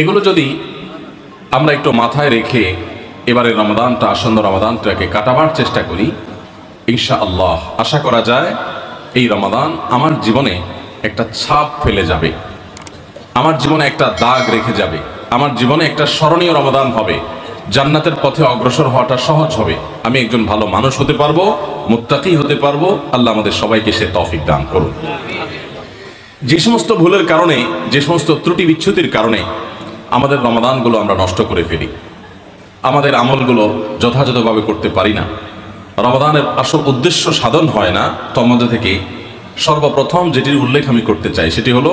এগুলো যদি আমরা একটু মাথায় রেখে এবারে রমাদানটা, আসন্ন রমাদানটাকে কাটাবার চেষ্টা করি, ইনশাআল্লাহ আশা করা যায় এই রমাদান আমার জীবনে একটা ছাপ ফেলে যাবে, আমার জীবনে একটা দাগ রেখে যাবে, আমার জীবনে একটা স্মরণীয় রমাদান হবে, জান্নাতের পথে অগ্রসর হওয়াটা সহজ হবে, আমি একজন ভালো মানুষ হতে পারবো, মুত্তাকি হতে পারবো। আল্লাহ আমাদের সবাইকে সে তৌফিক দান করুন। যে সমস্ত ভুলের কারণে, যে সমস্ত ত্রুটি বিচ্ছুতির কারণে আমাদের রমাদানগুলো আমরা নষ্ট করে ফেলি, আমাদের আমলগুলো যথাযথভাবে করতে পারি না, রমাদানের আসল উদ্দেশ্য সাধন হয় না, তার মধ্যে থেকে সর্বপ্রথম যেটির উল্লেখ আমি করতে চাই সেটি হলো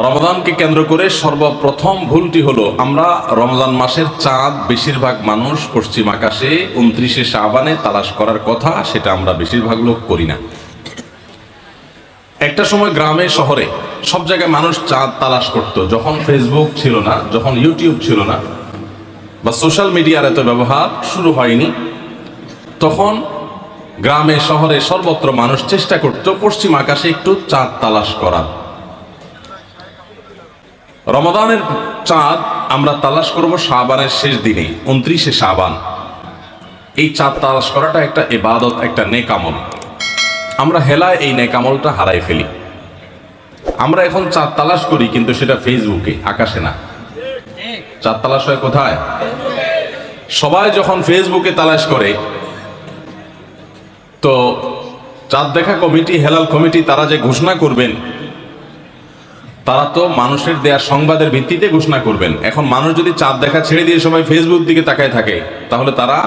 রমাদানকে কেন্দ্র করে সর্বপ্রথম ভুলটি হলো আমরা রমজান মাসের চাঁদ বেশিরভাগ মানুষ পশ্চিম আকাশে 29শে শাবানে তালাশ করার কথা, সেটা আমরা বেশিরভাগ লোক করি না। একটা সময় গ্রামে শহরে সব জায়গায় মানুষ চাঁদ তালাশ করত, যখন ফেসবুক ছিল না, যখন ইউটিউব ছিল না বা সোশ্যাল মিডিয়ার এত ব্যবহার শুরু হয়নি, তখন গ্রামে শহরে সর্বত্র মানুষ চেষ্টা করত পশ্চিম আকাশে একটু চাঁদ তালাশ করার। রমাদানের চাঁদ আমরা তালাশ করব শাবানের শেষ দিনে, 29শে শাবান। এই চাঁদ তালাশ করাটা একটা ইবাদত, একটা নেক আমল। আমরা হেলায় এই নেক আমলটা হারাই ফেলি। আমরা এখন চাঁদ তালাশ করি কিন্তু সেটা ফেসবুকে, আকাশে না। চাঁদ তালাশ হয় কোথায়? সবাই যখন ফেসবুকে তালাশ করে, তো চাঁদ দেখা কমিটি, হেলাল কমিটি, তারা যে ঘোষণা করবেন, তারা তো মানুষের দেয়া সংবাদের ভিত্তিতে ঘোষণা করবেন। এখন মানুষ যদি চাঁদ দেখা ছেড়ে দিয়ে সবাই ফেসবুক দিকে তাকায় থাকে, তাহলে তারা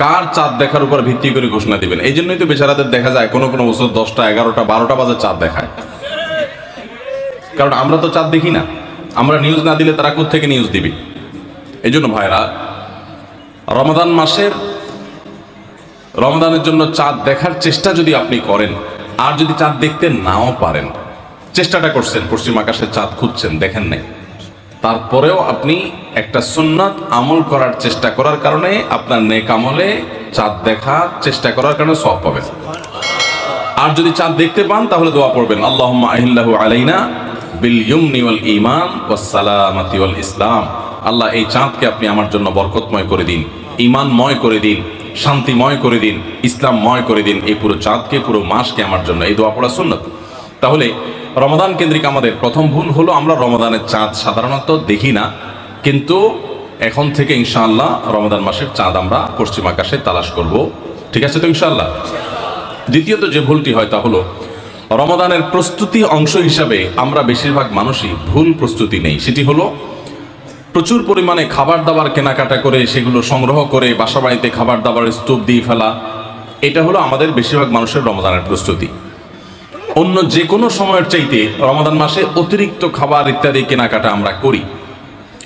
কার চাঁদ দেখার উপর ভিত্তি করে ঘোষণা দিবেন? এই জন্যই তো বেচারাদের দেখা যায় কোনো কোনো বছর 10টা, 11টা, 12টা বাজে চাঁদ দেখায়, কারণ আমরা তো চাঁদ দেখি না। আমরা নিউজ না দিলে তারা কোত্থেকে নিউজ দিবে? এই জন্য ভাইরা, রমাদান মাসের, রমাদানের জন্য চাঁদ দেখার চেষ্টা যদি আপনি করেন, আর যদি চাঁদ দেখতে নাও পারেন, চেষ্টাটা করছেন, পশ্চিম আকাশে চাঁদ খুঁজছেন, দেখেন নাই, তারপরেও আপনি একটা সুন্নাত আমল করার চেষ্টা করার কারণে আপনার নেক আমলে চাঁদ দেখার চেষ্টা করার কারণে সওয়াব পাবেন। আর যদি চাঁদ দেখতে পান তাহলে দোয়া পড়বেন, আল্লাহুম্মা আহিল্লাহু আলাইনা বিল ইয়ুমনি ওয়াল ঈমান ওয়াস সালামাতি ওয়াল ইসলাম। আল্লাহ, এই চাঁদকে আপনি আমার জন্য বরকতময় করে দিন, ঈমানময় করে দিন, শান্তিময় করে দিন, ইসলামময় করে দিন। এই পুরো চাঁদকে, পুরো মাসকে আমার জন্য, এই দোয়া পড়া সুন্নাত। তাহলে রমাদান কেন্দ্রিক আমাদের প্রথম ভুল হলো আমরা রমাদানের চাঁদ সাধারণত দেখি না, কিন্তু এখন থেকে ইনশাআল্লাহ রমাদান মাসের চাঁদ আমরা পশ্চিম আকাশে তালাশ করব। ঠিক আছে তো ইনশাআল্লাহ? দ্বিতীয়ত যে ভুলটি হয় তা হলো রমাদানের প্রস্তুতি অংশ হিসাবে আমরা বেশিরভাগ মানুষই ভুল প্রস্তুতি নেই। সেটি হলো প্রচুর পরিমাণে খাবার দাবার কেনাকাটা করে সেগুলো সংগ্রহ করে বাসা বাড়িতে খাবার দাবার স্তূপ দিয়ে ফেলা। এটা হলো আমাদের বেশিরভাগ মানুষের রমাদানের প্রস্তুতি। অন্য যে কোনো সময়ের চাইতে রমাদান মাসে অতিরিক্ত খাবার ইত্যাদি কেনাকাটা আমরা করি,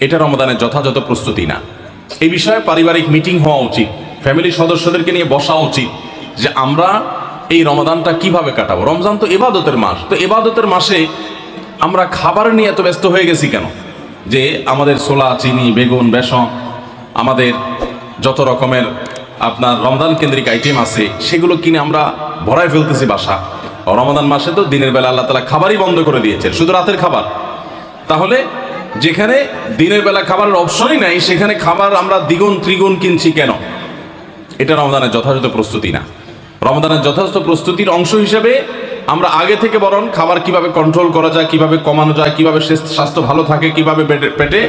এটা রমাদানের যথাযথ প্রস্তুতি না। এই বিষয়ে পারিবারিক মিটিং হওয়া উচিত, ফ্যামিলির সদস্যদেরকে নিয়ে বসা উচিত যে আমরা এই রমাদানটা কিভাবে কাটাবো। রমজান তো ইবাদতের মাস, তো ইবাদতের মাসে আমরা খাবার নিয়ে এত ব্যস্ত হয়ে গেছি কেন? যে আমাদের ছোলা, চিনি, বেগুন, বেসন, আমাদের যত রকমের আপনার রমজান কেন্দ্রিক আইটেম আছে সেগুলো কিনে আমরা ভরায় ফেলতেছি বাসা। রমাদান মাসে তো দিনের বেলা আল্লাহ তাআলা খাবারই বন্ধ করে দিয়েছেন, শুধু রাতের খাবার। তাহলে যেখানে দিনের বেলা খাবারের অপশনই নাই, সেখানে খাবার আমরা দ্বিগুণ ত্রিগুণ কিনছি কেন? এটা রমাদানের যথাযথ প্রস্তুতি না। রমাদানের যথাযথ প্রস্তুতির অংশ হিসেবে আমরা আগে থেকে বরং খাবার কিভাবে কন্ট্রোল করা যায়, কিভাবে কমানো যায়, কিভাবে স্বাস্থ্য ভালো থাকে, কিভাবে পেটে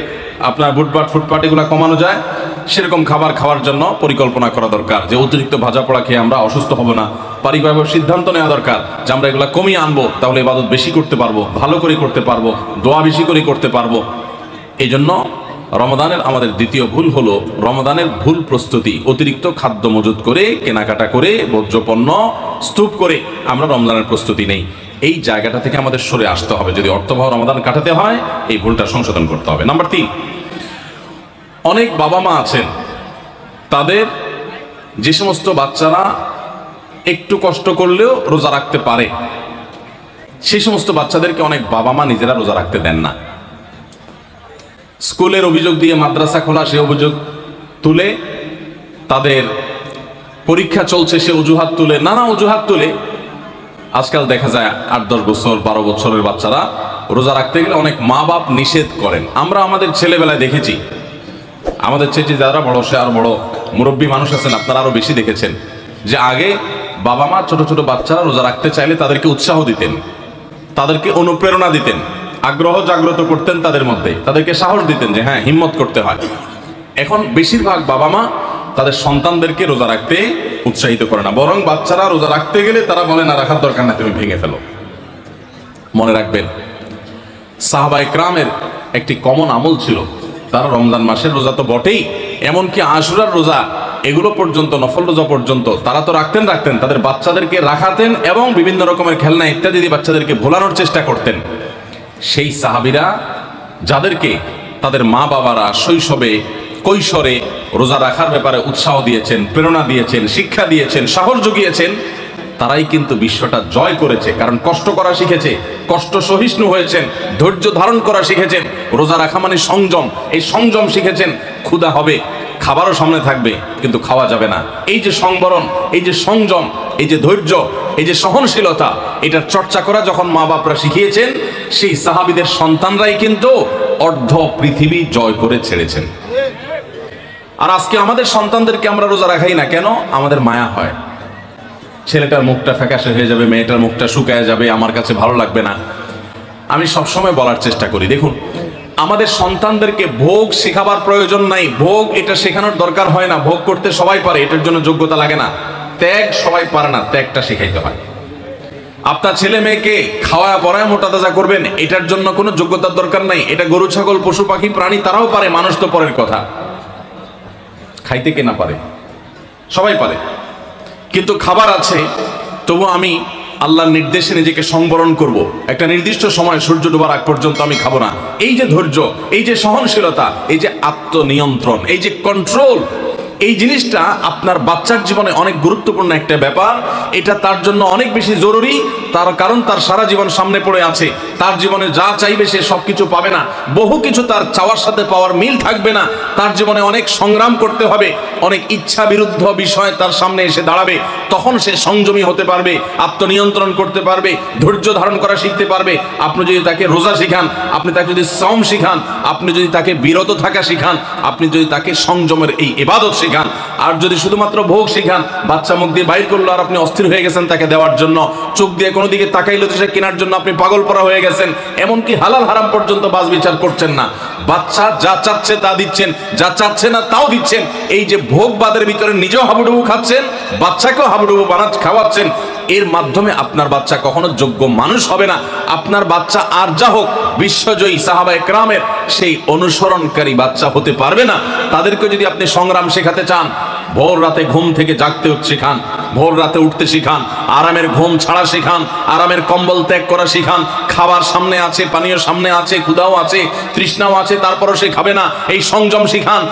আপনার বুটপাট ফুটপাট এগুলো কমানো যায়, সেরকম খাবার খাওয়ার জন্য পরিকল্পনা করা দরকার। যে অতিরিক্ত ভাজা পোড়া খেয়ে আমরা অসুস্থ হব না, পারিবারিক সিদ্ধান্ত নেওয়া দরকার যে আমরা এগুলো কমিয়ে আনবো, তাহলে ইবাদত বেশি করতে পারবো, ভালো করে করতে পারবো, দোয়া বেশি করে করতে পারবো। এই জন্য রমাদানের আমাদের দ্বিতীয় ভুল হলো রমাদানের ভুল প্রস্তুতি। অতিরিক্ত খাদ্য মজুত করে, কেনাকাটা করে, বর্জ্যপণ্য স্তূপ করে আমরা রমজানের প্রস্তুতি নেই। এই জায়গাটা থেকে আমাদের সরে আসতে হবে। যদি অর্থবহ রমাদান কাটাতে হয়, এই ভুলটা সংশোধন করতে হবে। নাম্বার 3, অনেক বাবা মা আছেন, তাদের যে সমস্ত বাচ্চারা একটু কষ্ট করলেও রোজা রাখতে পারে, সেই সমস্ত বাচ্চাদেরকে অনেক বাবা মা নিজেরা রোজা রাখতে দেন না। স্কুলের অভিযোগ দিয়ে মাদ্রাসা খোলা, সে অভিযোগ তুলে, তাদের পরীক্ষা চলছে সে অজুহাত তুলে, নানা অজুহাত তুলে আজকাল দেখা যায় 8-10 বছর 12 বছরের বাচ্চারা রোজা রাখতে গেলে অনেক মা বাপ নিষেধ করেন। আমরা আমাদের ছেলেবেলায় দেখেছি, আমাদের চেয়ে যারা বড় সে আর বড় মুরব্বী মানুষ আছেন আপনারা আরো বেশি দেখেছেন, যে আগে বাবা মা ছোট ছোট বাচ্চারা রোজা রাখতে চাইলে তাদেরকে উৎসাহ দিতেন, তাদেরকে অনুপ্রেরণা দিতেন, আগ্রহ জাগ্রত করতেন তাদের মধ্যে, তাদেরকে সাহস দিতেন যে হ্যাঁ হিম্মত করতে হয়। এখন বেশিরভাগ বাবা মা তাদের সন্তানদেরকে রোজা রাখতে উৎসাহিত করে না, বরং বাচ্চারা রোজা রাখতে গেলে তারা বলে না রাখার দরকার না, তুমি ভেঙে ফেলো। মনে রাখবেন, সাহাবায়ে কেরামের একটি কমন আমল ছিল, তারা রমজান মাসের রোজা তো বটেই, এমনকি আশুরার রোজা এগুলো পর্যন্ত, নফল রোজা পর্যন্ত তারা তো রাখতেন, তাদের বাচ্চাদেরকে রাখাতেন এবং বিভিন্ন রকমের খেলনা ইত্যাদি দিয়ে বাচ্চাদেরকে ভোলানোর চেষ্টা করতেন। সেই সাহাবীরা যাদেরকে তাদের মা বাবারা শৈশবে কৈশোরে রোজা রাখার ব্যাপারে উৎসাহ দিয়েছেন, প্রেরণা দিয়েছেন, শিক্ষা দিয়েছেন, সাহস জুগিয়েছেন, তারাই কিন্তু বিশ্বটা জয় করেছে। কারণ কষ্ট করা শিখেছে, কষ্ট সহিষ্ণু হয়েছেন, ধৈর্য ধারণ করা শিখেছেন। রোজা রাখা মানে সংযম, এই সংযম শিখেছেন। ক্ষুধা হবে, খাবারও সামনে থাকবে, কিন্তু খাওয়া যাবে না। এই যে সংবরণ, এই যে সংযম, এই যে ধৈর্য, এই যে সহনশীলতা, এটার চর্চা করা যখন মা বাপরা শিখিয়েছেন, সেই সাহাবীদের সন্তানরাই কিন্তু অর্ধ পৃথিবী জয় করে ছেড়েছেন। আর আজকে আমাদের সন্তানদেরকে আমরা রোজা রাখাই না কেন? আমাদের মায়া হয়, ছেলেটার মুখটা ফ্যাকাশে হয়ে যাবে, মেয়েটার মুখটা শুকায় যাবে, আমার কাছে ভালো লাগবে না। আমি সবসময় বলার চেষ্টা করি, দেখুন আমাদের সন্তানদেরকে ভোগ শেখাবার প্রয়োজন নাই, ভোগ এটা শেখানোর দরকার হয় না। ভোগ করতে সবাই পারে, এটার জন্য যোগ্যতা লাগে না। ত্যাগ সবাই পারে না, ত্যাগটা শেখাইতে হয়। আপনার ছেলে মেয়েকে খাওয়া পড়ায় মোটা তাজা করবেন, এটার জন্য কোনো যোগ্যতার দরকার নাই। এটা গরু ছাগল পশু পাখি প্রাণী তারাও পারে, মানুষ তো পরের কথা। খাইতে কে না পারে? সবাই পারে। কিন্তু খাবার আছে, তবু আমি আল্লাহর নির্দেশে নিজেকে সংবরণ করব। একটা নির্দিষ্ট সময় সূর্য ডোবার আগ পর্যন্ত আমি খাবো না। এই যে ধৈর্য, এই যে সহনশীলতা, এই যে আত্মনিয়ন্ত্রণ, এই যে কন্ট্রোল, এই জিনিসটা আপনার বাচ্চার জীবনে অনেক গুরুত্বপূর্ণ একটা ব্যাপার। এটা তার জন্য অনেক বেশি জরুরি, তার কারণ তার সারা জীবন সামনে পড়ে আছে। তার জীবনে যা চাইবে সে সবকিছু পাবে না, বহু কিছু তার চাওয়ার সাথে পাওয়ার মিল থাকবে না। তার জীবনে অনেক সংগ্রাম করতে হবে, অনেক ইচ্ছা বিরুদ্ধ বিষয় তার সামনে এসে দাঁড়াবে। তখন সে সংযমী হতে পারবে, আত্মনিয়ন্ত্রণ করতে পারবে, ধৈর্য ধারণ করা শিখতে পারবে। আপনি যদি তাকে রোজা শিখান, আপনি তাকে যদি সাওম শিখান, আপনি যদি তাকে বিরত থাকা শিখান, আপনি যদি তাকে সংযমের এই ইবাদত শিখান, আর যদি শুধুমাত্র ভোগ শিখান, বাচ্চা মুখ দিয়ে বাইর করলো আর আপনি অস্থির হয়ে গেছেন তাকে দেওয়ার জন্য, চোখ দিয়ে কোনো দিকে তাকাইলো তো সে কেনার জন্য আপনি পাগল পড়া হয়ে গেছেন, এমনকি হালাল হারাম পর্যন্ত বাজ বিচার করছেন না। বাচ্চা যা চাচ্ছে তা দিচ্ছেন, যা চাচ্ছে না তাও দিচ্ছেন। এই যে ভোগবাদের ভিতরে নিজেও হাবুডুবু খাচ্ছেন, বাচ্চাকেও হাবুডুবু খাওয়াচ্ছেন, এর মাধ্যমে আপনার বাচ্চা কখনো যোগ্য মানুষ হবে না। আপনার বাচ্চা আর যা হোক বিশ্বজয়ী সাহাবায়ে কেরামের সেই অনুসরণকারী বাচ্চা হতে পারবে না। তাদেরকে যদি আপনি সংগ্রাম শেখাতে চান, ভোর রাতে ঘুম থেকে জাগতে শিখান, ভোর রাতে উঠতে শিখান, আরামের ঘুম ছাড়া শিখান, আরামের কম্বল ত্যাগ করা শিখান। খাবার সামনে আছে, পানীয় সামনে আছে, ক্ষুধাও আছে, তৃষ্ণাও আছে, তারপরও সে খাবে না, এই সংযম শিখান।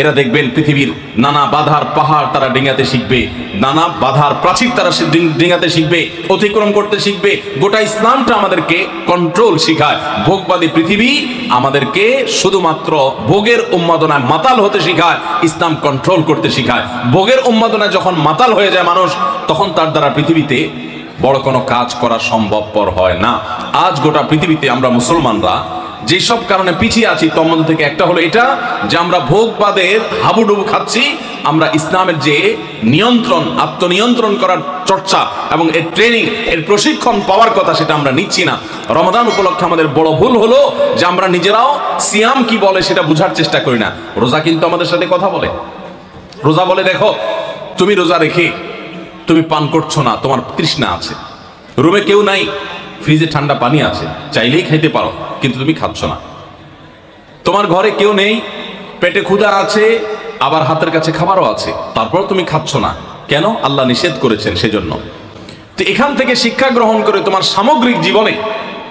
এরা দেখবেন পৃথিবীর নানা বাধার পাহাড় তারা ডিঙাতে শিখবে, নানা বাধার প্রাচীর তারা ডিঙাতে শিখবে, অতিক্রম করতে শিখবে। গোটা ইসলামটা আমাদেরকে কন্ট্রোল শিখায়। ভোগবাদী পৃথিবী আমাদেরকে শুধুমাত্র ভোগের উন্মাদনায় মাতাল হতে শিখায়, ইসলাম কন্ট্রোল করতে শিখায়। ভোগের উন্মাদনায় যখন মাতাল হয়ে যায় মানুষ, তখন তার দ্বারা পৃথিবীতে বড় কোনো কাজ করা সম্ভবপর হয় না। আজ গোটা পৃথিবীতে আমরা মুসলমানরা যেসব কারণে পিছিয়ে আছি, তার মধ্যে থেকে একটা হলো এটা যে আমরা ভোগবাদের হাবুডুবু খাচ্ছি। আমরা ইসলামের যে নিয়ন্ত্রণ, আত্মনিয়ন্ত্রণ করার চর্চা এবং এর ট্রেনিং, এর প্রশিক্ষণ পাওয়ার কথা, সেটা আমরা নিচ্ছি না। রমাদান উপলক্ষে আমাদের বড় ভুল হলো যে আমরা নিজেরাও সিয়াম কি বলে সেটা বোঝার চেষ্টা করি না। রোজা কিন্তু আমাদের সাথে কথা বলে। রোজা বলে, দেখো তুমি রোজা রেখে তুমি পান করছো না, তোমার তৃষ্ণা আছে, রুমে কেউ নাই, ফ্রিজে ঠান্ডা পানি আছে, চাইলেই খাইতে পারো, কিন্তু তুমি খাচ্ছ না। তোমার ঘরে কেউ নেই, পেটে ক্ষুধা আছে, আবার হাতের কাছে খাবারও আছে, তারপর তুমি খাচ্ছ না। কেন? আল্লাহ নিষেধ করেছেন সেজন্য। তো এখান থেকে শিক্ষা গ্রহণ করে তোমার সামগ্রিক জীবনে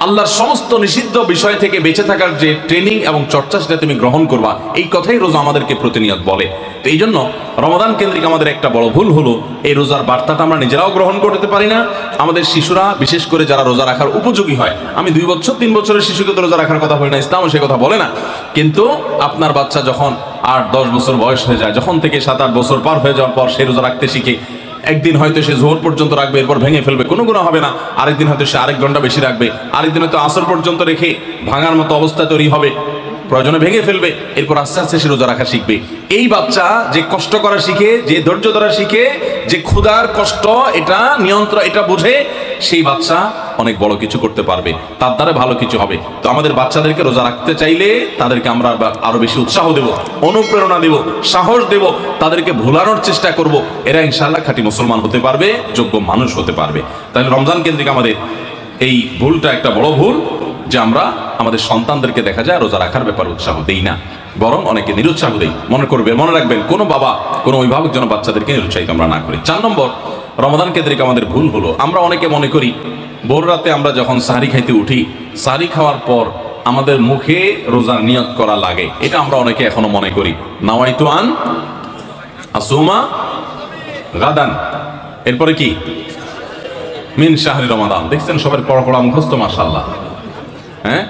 আল্লাহর সমস্ত নিষিদ্ধ বিষয় থেকে বেঁচে থাকার যে ট্রেনিং এবং চর্চা, সেটা তুমি গ্রহণ করবা। এই কথাই রোজা আমাদেরকে প্রতিনিয়ত বলে। তো এই জন্য রমাদান কেন্দ্রিক আমাদের একটা বড় ভুল হলো এই রোজার বার্তাটা আমরা নিজেরাও গ্রহণ করতে পারি না। আমাদের শিশুরা, বিশেষ করে যারা রোজা রাখার উপযোগী হয়, আমি 2 বছর 3 বছরের শিশুকে তো রোজা রাখার কথা বলি না, ইসলামও সে কথা বলে না। কিন্তু আপনার বাচ্চা যখন 8-10 বছর বয়স হয়ে যায়, যখন থেকে 7-8 বছর পার হয়ে যাওয়ার পর সে রোজা রাখতে শিখে, একদিন হয়তো সে জোহর পর্যন্ত রাখবে, এরপর ভেঙে ফেলবে, কোনো গুনাহ হবে না। আরেকদিন হয়তো সে আরেক ঘন্টা বেশি রাখবে, আরেকদিন হয়তো আসর পর্যন্ত রেখে ভাঙার মতো অবস্থা তৈরি হবে, প্রয়োজনে ভেঙে ফেলবে, এরপর আস্তে আস্তে সে রোজা রাখা শিখবে। এই বাচ্চা যে কষ্ট করা শিখে, যে ধৈর্য ধরা শিখে, যে ক্ষুধার কষ্ট এটা নিয়ন্ত্রণ এটা বুঝে, সেই বাচ্চা অনেক বড় কিছু করতে পারবে, তার দ্বারা ভালো কিছু হবে। তো আমাদের বাচ্চাদেরকে রোজা রাখতে চাইলে তাদেরকে আমরা আরো বেশি উৎসাহ দেব, অনুপ্রেরণা দেব, সাহস দেব, তাদেরকে ভোলানোর চেষ্টা করব। এরা ইনশাআল্লাহ খাঁটি মুসলমান হতে পারবে, যোগ্য মানুষ হতে পারবে। তাহলে রমজান কেন্দ্রিক আমাদের এই ভুলটা একটা বড় ভুল, যে আমরা আমাদের সন্তানদেরকে দেখা যায় রোজা রাখার ব্যাপারে উৎসাহ দেই না, বরং অনেকে নিরুৎসাহ দেই। মনে রাখবেন, কোনো বাবা কোনো অভিভাবক যেন বাচ্চাদেরকে নিরুৎসাহিত আমরা না করি। 4 নম্বর রমাদান কেন্দ্রিক আমাদের ভুল হলো, আমরা অনেকে মনে করি ভোর রাতে আমরা যখন সাহরি খাইতে উঠি, সাহরি খাওয়ার পর আমাদের মুখে রোজার নিয়ত করা লাগে। এটা আমরা অনেকে এখনো মনে করি, নাওয়াইতু আন আসুমা গাদান, এরপরে কি মিন শাহরি রমাদান। দেখছেন সবার পড়া মুখস্থ, মাশাআল্লাহ। হ্যাঁ,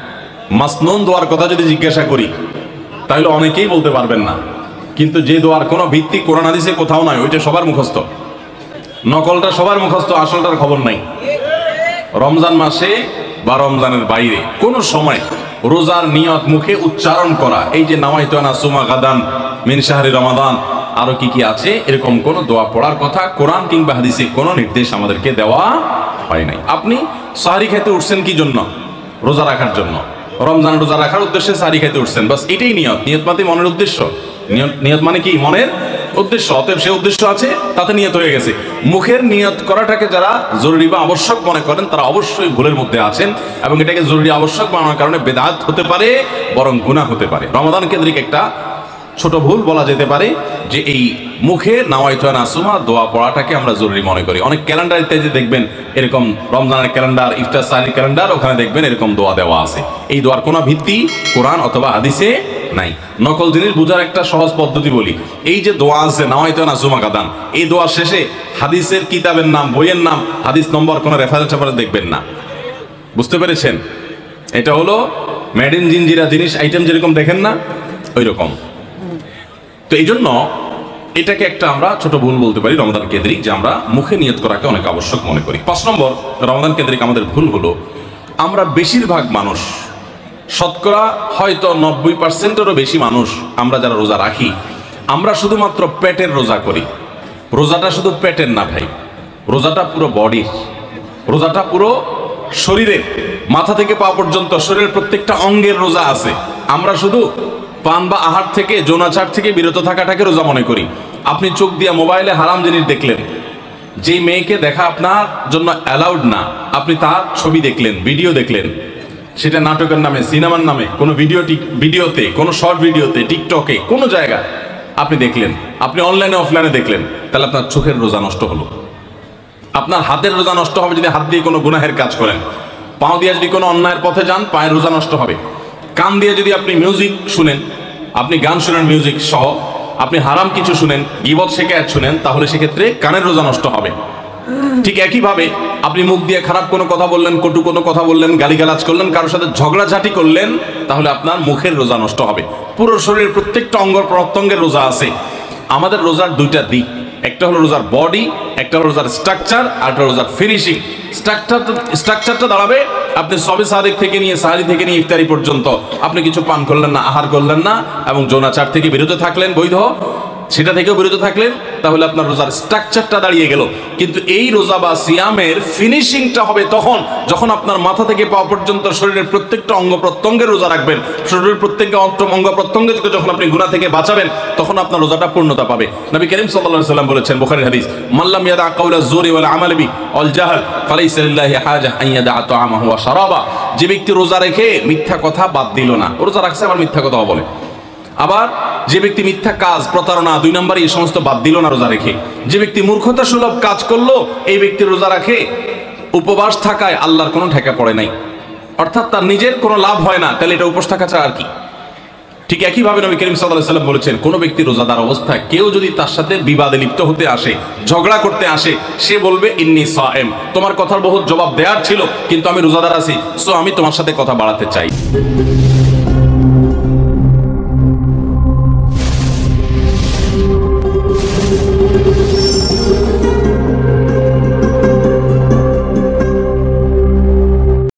মাসনুন দোয়ার কথা যদি জিজ্ঞাসা করি তাহলে অনেকেই বলতে পারবেন না, কিন্তু যে দোয়ার কোনো ভিত্তি কোরআন হাদিসে কোথাও নাই, ওইটা সবার মুখস্থ। নকলটা সবার মুখস্থ, আসলটার খবর নাই। রমজান মাসে বা রমজানের বাইরে কোনো সময় রোজার নিয়ত মুখে উচ্চারণ করা, এই যে নাওয়াইতু আন আসুমা গাদান মিন শাহরি রমাদান, আরো কি কি আছে, এরকম কোন দোয়া পড়ার কথা কোরআন কিংবা হাদিসে কোনো নির্দেশ আমাদেরকে দেওয়া হয় নাই। আপনি সাহরি খেতে উঠছেন কি জন্য? রোজা রাখার জন্য। রমজান রোজা রাখার উদ্দেশ্যে সাহরি খেতে উঠছেন, বাস এটাই নিয়ত। নিয়ত মানে মনের উদ্দেশ্য, নিয়ত মানে কি মনের উদ্দেশ্য। অতএব সে উদ্দেশ্য আছে, তাতে নিয়ত হয়ে গেছে। মুখের নিয়ত করাটাকে যারা জরুরি বা আবশ্যক মনে করেন তারা অবশ্যই ভুলের মধ্যে আছেন, এবং এটাকে জরুরি আবশ্যক বানানোর কারণে বেদাত হতে পারে, বরং গুনাহ হতে পারে। রমাদান কেন্দ্রিক একটা ছোট ভুল বলা যেতে পারে যে এই মুখে নাওয়াইতু আন আসুমা দোয়া পড়াটাকে আমরা জরুরি মনে করি। অনেক ক্যালেন্ডার ইত্যাদি দেখবেন এরকম, রমজানের ক্যালেন্ডার, ইফতার সাহরি ক্যালেন্ডার, ওখানে দেখবেন এরকম দোয়া দেওয়া আছে। এই দোয়ার কোনো ভিত্তি কোরআন অথবা হাদিসে নাই। নকল জিনিস বোঝার একটা সহজ পদ্ধতি বলি, এই যে দোয়া আছে নাওয়াইতু আন আসুমা গাদান, এই দোয়ার শেষে হাদিসের কিতাবের নাম, বইয়ের নাম, হাদিস নম্বর, কোনো রেফারেন্স দেখবেন না। বুঝতে পেরেছেন? এটা হলো মেড ইন জিনজিরা জিনিস আইটেম যেরকম দেখেন না, ওই রকম। তো এই জন্য এটাকে একটা আমরা ছোট ভুল বলতে পারি রমজান কেন্দ্রিক, যে আমরা মুখে নিয়ত করাকে অনেক আবশ্যক মনে করি। 5 নম্বর রমজান কেন্দ্রিক আমাদের ভুল হলো, আমরা বেশিরভাগ মানুষ, শতকরা হয়তো 90%-এরও বেশি মানুষ আমরা যারা রোজা রাখি, আমরা শুধুমাত্র পেটের রোজা করি। রোজাটা শুধু পেটের না ভাই, রোজাটা পুরো বডির, রোজাটা পুরো শরীরের, মাথা থেকে পা পর্যন্ত শরীরের প্রত্যেকটা অঙ্গের রোজা আছে। আমরা শুধু পান বা আহার থেকে, যৌনাচার থেকে বিরত থাকাটাকে রোজা মনে করি। আপনি চোখ দিয়ে মোবাইলে হারাম জিনিস দেখলেন, যেই মেয়েকে দেখা আপনার জন্য অ্যালাউড না, আপনি তার ছবি দেখলেন, ভিডিও দেখলেন, সেটা নাটকের নামে, সিনেমার নামে, কোনো ভিডিওতে, কোনো শর্ট ভিডিওতে, টিকটকে, কোনো জায়গায় আপনি দেখলেন, আপনি অনলাইনে অফলাইনে দেখলেন, তাহলে আপনার চোখের রোজা নষ্ট হলো। আপনার হাতের রোজা নষ্ট হবে যদি হাত দিয়ে কোনো গুনাহের কাজ করেন। পাও দিয়ে যদি কোনো অন্যায়ের পথে যান, পায়ের রোজা নষ্ট হবে। কান দিয়ে যদি আপনি মিউজিক শুনেন, আপনি গান শুনেন মিউজিক সহ, আপনি হারাম কিছু শুনেন, গীবত শিকায়াত শুনেন, তাহলে সেক্ষেত্রে কানের রোজা নষ্ট হবে। ঠিক একইভাবে আপনি মুখ দিয়ে খারাপ কোনো কথা বললেন, কটু কোনো কথা বললেন, গালিগালাজ করলেন, কারোর সাথে ঝগড়াঝাটি করলেন, তাহলে আপনার মুখের রোজা নষ্ট হবে। পুরো শরীরের প্রত্যেকটা অঙ্গ প্রত্যঙ্গের রোজা আছে। আমাদের রোজার দুইটা দিক, একটা হলো রোজার বডি, একটা হলো রোজার স্ট্রাকচার, আর একটা রোজার ফিনিশিং। স্ট্রাকচারটা দাঁড়াবে আপনি সবে সাদিক থেকে নিয়ে, সাহারি থেকে নিয়ে ইফতারি পর্যন্ত আপনি কিছু পান করলেন না, আহার করলেন না, এবং যৌনাচার থেকে বিরত থাকলেন, বৈধ সেটা থেকেও বিরত থাকলেন, তাহলে আপনার রোজার স্ট্রাকচারটা দাঁড়িয়ে গেল। কিন্তু এই রোজা বা সিয়ামের ফিনিশিংটা হবে তখন যখন আপনার মাথা থেকে পা পর্যন্ত শরীরের প্রত্যেকটা অঙ্গ প্রত্যঙ্গের রোজা রাখবেন। শরীরের প্রত্যেকটা অঙ্গ প্রত্যঙ্গ থেকে যখন আপনি গুনাহ থেকে বাঁচাবেন, তখন আপনার রোজাটা পূর্ণতা পাবে। নবী করিম সাল্লাল্লাহু আলাইহি ওয়াসাল্লাম বলেছেন, বুখারীর হাদিস, মাল্লাম ইয়াদা কাওলা যুরি ওয়াল আমাল বি ওয়াল জাহল ফালাইসা লিল্লাহি হাজা আন ইয়াদা তাআমাহু ওয়া শারাবা। যে ব্যক্তি রোজা রেখে মিথ্যা কথা বাদ দিল না, রোজা রাখছে আবার মিথ্যা কথা বলে। আবার যে ব্যক্তি মিথ্যা কাজ, প্রতারণা, 2 নম্বরে এই সমস্ত বাদ দিল না রোজা রেখে। যে ব্যক্তি মূর্খতা সুলভ কাজ করলো, এই ব্যক্তি রোজা রাখে উপবাস থাকায় আল্লাহর কোনো ঠেকা পড়ে নাই, অর্থাৎ তার নিজের কোনো লাভ হয় না, তাহলে এটা উপবাস থাকা ছাড়া আর কি। ঠিক একইভাবে নবী করিম সাল্লাল্লাহু আলাইহি ওয়াসাল্লাম বলেছেন, কোনো ব্যক্তি রোজাদার অবস্থায় কেউ যদি তার সাথে বিবাদে লিপ্ত হতে আসে, ঝগড়া করতে আসে, সে বলবে ইন্নী সায়েম, তোমার কথার বহুত জবাব দেওয়ার ছিল, কিন্তু আমি রোজাদার আছি, সো আমি তোমার সাথে কথা বাড়াতে চাই।